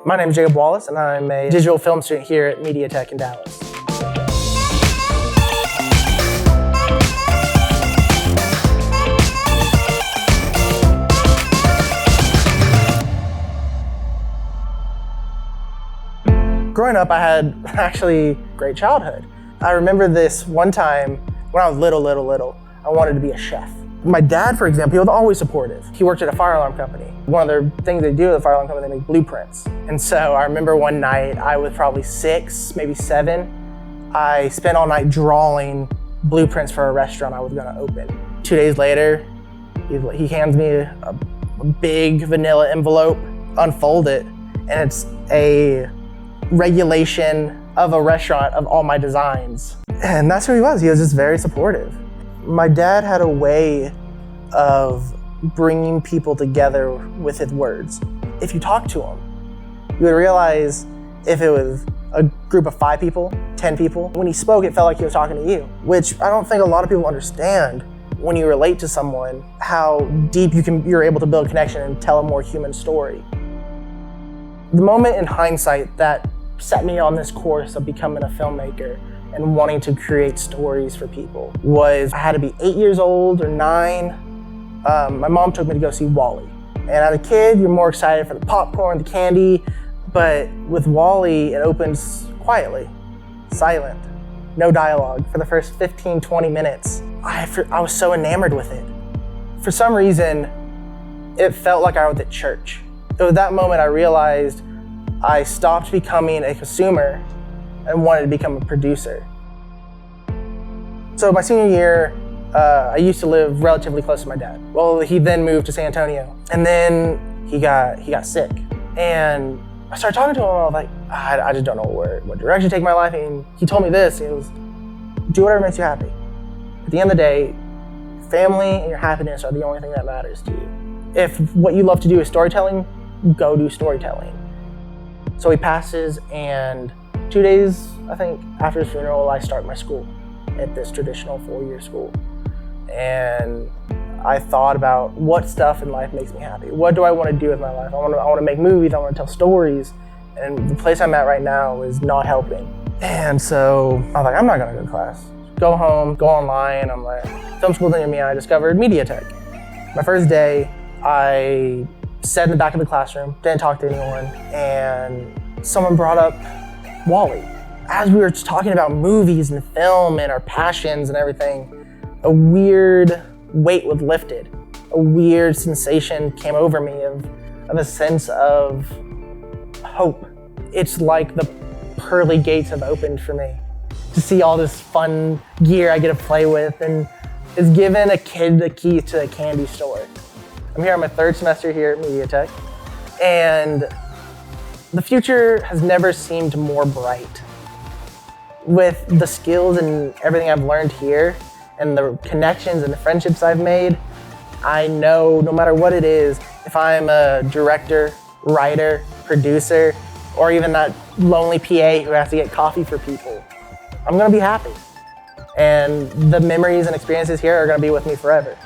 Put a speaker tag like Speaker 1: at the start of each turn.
Speaker 1: My name is Jacob Wallace, and I'm a digital film student here at MediaTech in Dallas. Growing up, I had actually a great childhood. I remember this one time when I was little, I wanted to be a chef. My dad, for example, he was always supportive. He worked at a fire alarm company. One of the things they do at the fire alarm company, they make blueprints. And so I remember one night, I was probably 6, maybe 7. I spent all night drawing blueprints for a restaurant I was gonna open. 2 days later, he hands me a big vanilla envelope, unfold it, and it's a regulation of a restaurant of all my designs. And that's who he was. He was just very supportive. My dad had a way of bringing people together with his words. If you talk to him, you would realize if it was a group of 5 people, 10 people, when he spoke, it felt like he was talking to you, which I don't think a lot of people understand when you relate to someone, how deep you're able to build a connection and tell a more human story. The moment in hindsight that set me on this course of becoming a filmmaker and wanting to create stories for people was I had to be 8 years old or 9. My mom took me to go see WALL-E. And as a kid, you're more excited for the popcorn, the candy, but with WALL-E, it opens quietly, silent, no dialogue for the first 15, 20 minutes. I was so enamored with it. For some reason, it felt like I was at church. It was that moment I realized I stopped becoming a consumer and wanted to become a producer. So my senior year, I used to live relatively close to my dad. Well, he then moved to San Antonio, and then he got sick. And I started talking to him, and I was like, I just don't know what direction to take my life. And he told me this, it was, do whatever makes you happy. At the end of the day, family and your happiness are the only thing that matters to you. If what you love to do is storytelling, go do storytelling. So he passes, and 2 days, I think, after his funeral, I start my school at this traditional 4-year school. And I thought about what stuff in life makes me happy. What do I want to do with my life? I want to make movies, I want to tell stories. And the place I'm at right now is not helping. And so I was like, I'm not gonna go to class. Go home, go online. I'm like, film school's near me, and I discovered MediaTech. My first day, I sat in the back of the classroom, didn't talk to anyone, and someone brought up WALL-E. As we were just talking about movies and film and our passions and everything, a weird weight was lifted. A weird sensation came over me of a sense of hope. It's like the pearly gates have opened for me to see all this fun gear I get to play with, and it's given a kid the key to a candy store. I'm here on my 3rd semester here at MediaTech, and the future has never seemed more bright. With the skills and everything I've learned here, and the connections and the friendships I've made, I know no matter what it is, if I'm a director, writer, producer, or even that lonely PA who has to get coffee for people, I'm gonna be happy. And the memories and experiences here are gonna be with me forever.